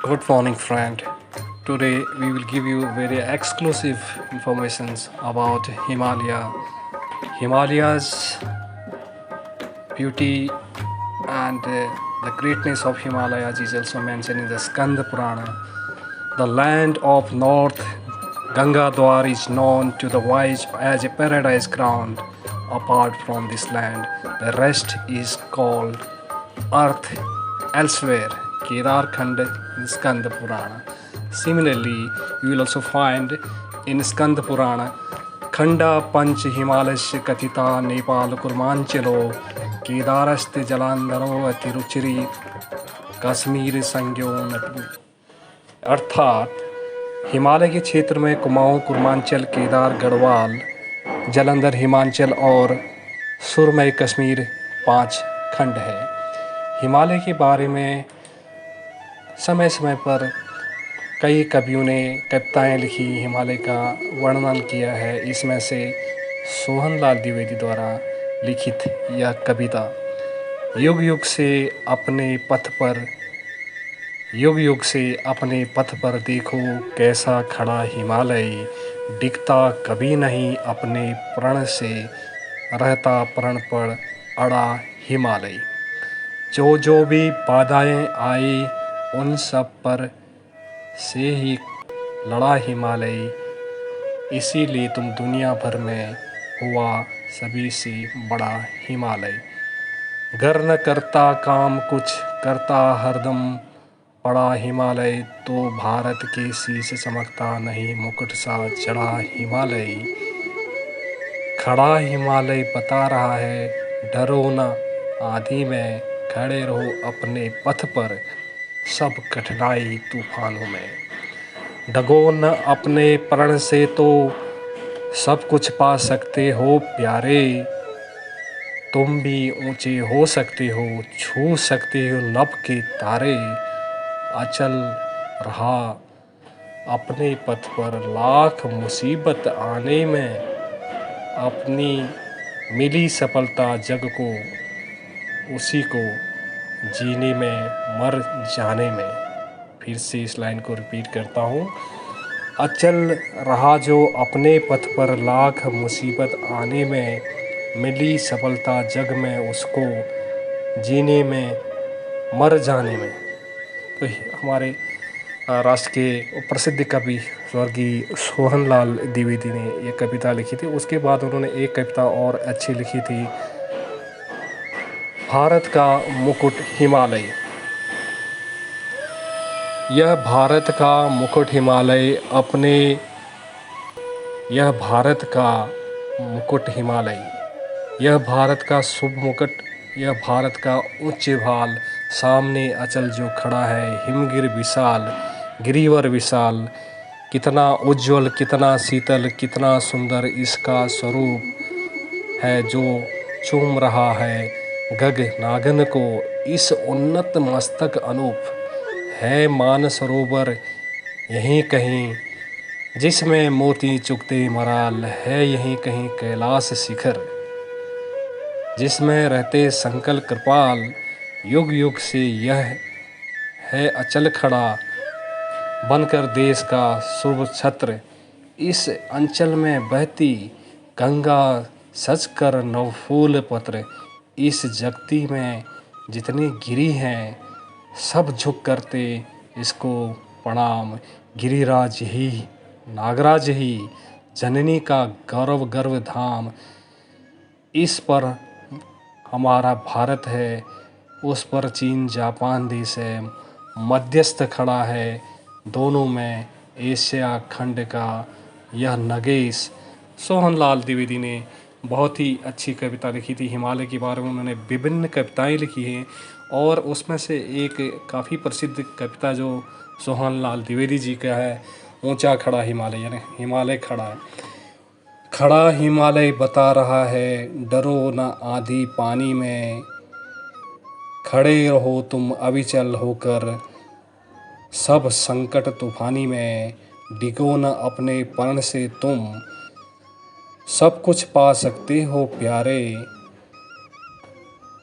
Good morning, friend. Today we will give you very exclusive informations about Himalaya. Himalaya's beauty and the greatness of Himalayas is also mentioned in the Skanda Purana. The land of North Gangadwar is known to the wise as a paradise ground. Apart from this land, the rest is called earth elsewhere. Kedar Khand in Skanda Purana. Similarly, you will also find in Skanda Purana Khanda Panch Himalayasya Kathita Nepal Kurmanchalo Kedarasth Jalandharo Atiruchiri Kashmir संज्ञो Natu अर्थात हिमालय के क्षेत्र में कुमाऊं कुर्मांचल केदार गढ़वाल जालंधर हिमांचल और सुरमई कश्मीर 5 खंड है। हिमालय के बारे में समय समय पर कई कवियों ने कविताएं लिखी, हिमालय का वर्णन किया है। इसमें से सोहनलाल द्विवेदी द्वारा लिखित यह कविता युग युग से अपने पथ पर देखो कैसा खड़ा हिमालय, डिगता कभी नहीं अपने प्रण से, रहता प्रण पर अड़ा हिमालय। जो भी बाधाएं आई उन सब पर से ही लड़ा हिमालय, इसीलिए तुम दुनिया भर में हुआ सभी से बड़ा हिमालय। गर न करता काम कुछ करता हरदम पड़ा हिमालय, तो भारत के शीश चमकता नहीं मुकुट सा चढ़ा हिमालय। खड़ा हिमालय बता रहा है डरो न आंधी में, खड़े रहो अपने पथ पर सब कठिनाई तूफानों में। डगो न अपने प्रण से तो सब कुछ पा सकते हो प्यारे, तुम भी ऊंचे हो सकते हो, छू सकते हो नभ के तारे। अचल रहा अपने पथ पर लाख मुसीबत आने में, अपनी मिली सफलता जग को उसी को जीने में मर जाने में। फिर से इस लाइन को रिपीट करता हूँ। अचल रहा जो अपने पथ पर लाख मुसीबत आने में, मिली सफलता जग में उसको जीने में मर जाने में। तो हमारे राष्ट्र के प्रसिद्ध कवि स्वर्गीय सोहनलाल द्विवेदी ने ये कविता लिखी थी। उसके बाद उन्होंने एक कविता और अच्छी लिखी थी, भारत का मुकुट हिमालय। यह भारत का मुकुट हिमालय यह भारत का मुकुट हिमालय, यह भारत का शुभ मुकुट, यह भारत का उच्च भाल। सामने अचल जो खड़ा है हिमगिर विशाल, गिरिवर विशाल। कितना उज्ज्वल, कितना शीतल, कितना सुंदर इसका स्वरूप है, जो चूम रहा है गग नागन को इस उन्नत मस्तक अनूप। है मानसरोवर यहीं कहीं जिसमें मोती चुगते मराल, है यहीं कहीं कैलाश शिखर जिसमें रहते संकल कृपाल। युग युग से यह है अचल खड़ा बनकर देश का शुभ छत्र, इस अंचल में बहती गंगा सजकर नवफूल पत्र। इस जगती में जितने गिरी हैं सब झुक करते इसको प्रणाम। गिरिराज ही नागराज ही जननी का गौरव गर्व धाम, इस पर हमारा भारत है, उस पर चीन जापान देश है। मध्यस्थ खड़ा है दोनों में एशिया खंड का यह नगेश। सोहनलाल द्विवेदी ने बहुत ही अच्छी कविता लिखी थी। हिमालय के बारे में उन्होंने विभिन्न कविताएं लिखी हैं और उसमें से एक काफ़ी प्रसिद्ध कविता जो सोहनलाल द्विवेदी जी का है, ऊंचा खड़ा हिमालय, यानी हिमालय खड़ा है। खड़ा हिमालय बता रहा है डरो न आंधी पानी में, खड़े रहो तुम अविचल होकर सब संकट तूफानी में। डिगो न अपने प्रण से तुम सब कुछ पा सकते हो प्यारे,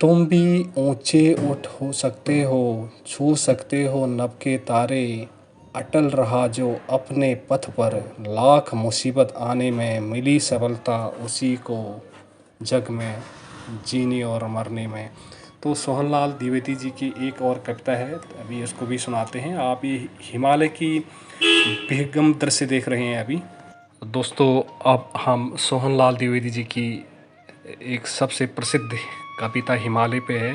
तुम भी ऊंचे उठ हो सकते हो, छू सकते हो नभ के तारे, अटल रहा जो अपने पथ पर, लाख मुसीबत आने में मिली सफलता उसी को, जग में जीने और मरने में। तो सोहनलाल द्विवेदी जी की एक और कविता है, अभी इसको भी सुनाते हैं। आप ये हिमालय की विहंगम दृश्य देख रहे हैं अभी। दोस्तों अब हम सोहनलाल द्विवेदी जी की एक सबसे प्रसिद्ध कविता हिमालय पे है।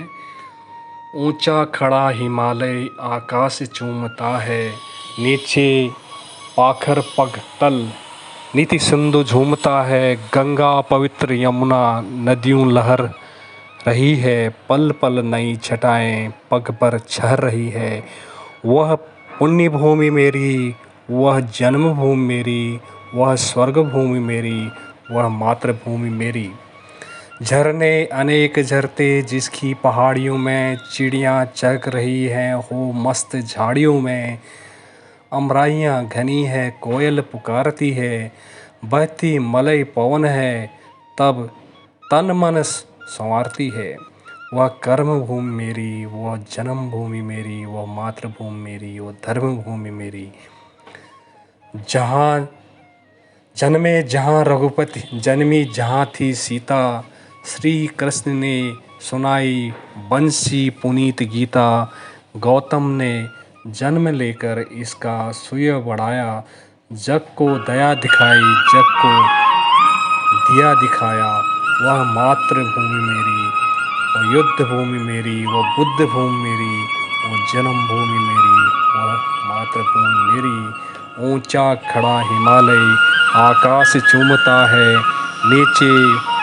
ऊंचा खड़ा हिमालय आकाश चूमता है, नीचे पाखर पग तल नीति सिंधु झूमता है। गंगा पवित्र यमुना नदियों लहर रही है, पल पल नई छटाएं पग पर छहर रही है। वह पुण्य भूमि मेरी, वह जन्मभूमि मेरी, वह स्वर्ग भूमि मेरी, वह मातृभूमि मेरी। झरने अनेक झरते जिसकी पहाड़ियों में, चिड़ियाँ चहक रही हैं हो मस्त झाड़ियों में। अमराइयाँ घनी है कोयल पुकारती है, बहती मलय पवन है तब तन मन संवारती है। वह कर्म भूमि मेरी, वह जन्म भूमि मेरी, वह मातृभूमि मेरी, वह धर्म भूमि मेरी। जहाँ जन्मे जहाँ रघुपति, जन्मी जहाँ थी सीता, श्री कृष्ण ने सुनाई बंसी पुनीत गीता। गौतम ने जन्म लेकर इसका सूय बढ़ाया, जग को दया दिखाई, जग को दिया दिखाया। वह मातृभूमि मेरी, वह युद्ध भूमि मेरी, वह बुद्ध भूमि मेरी, वह जन्म भूमि मेरी, वह मातृभूमि मेरी। ऊंचा खड़ा हिमालय आकाश चूमता है, नीचे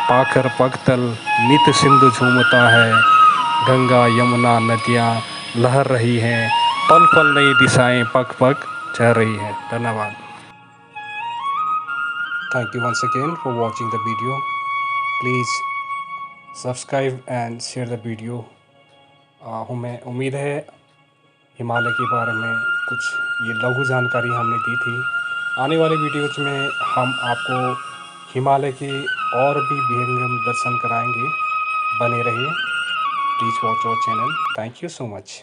पाखर पगतल नित सिंधु झूमता है। गंगा यमुना नदियाँ लहर रही हैं, पल पल नई दिशाएं पग पग चल रही हैं। धन्यवाद। Thank you once again for watching the video. Please subscribe and share the video. हमें उम्मीद है हिमालय के बारे में कुछ ये लघु जानकारी हमने दी थी। आने वाले वीडियोज में हम आपको हिमालय के और भी विहंगम दर्शन कराएंगे। बने रहिए। Please watch our channel. Thank you so much.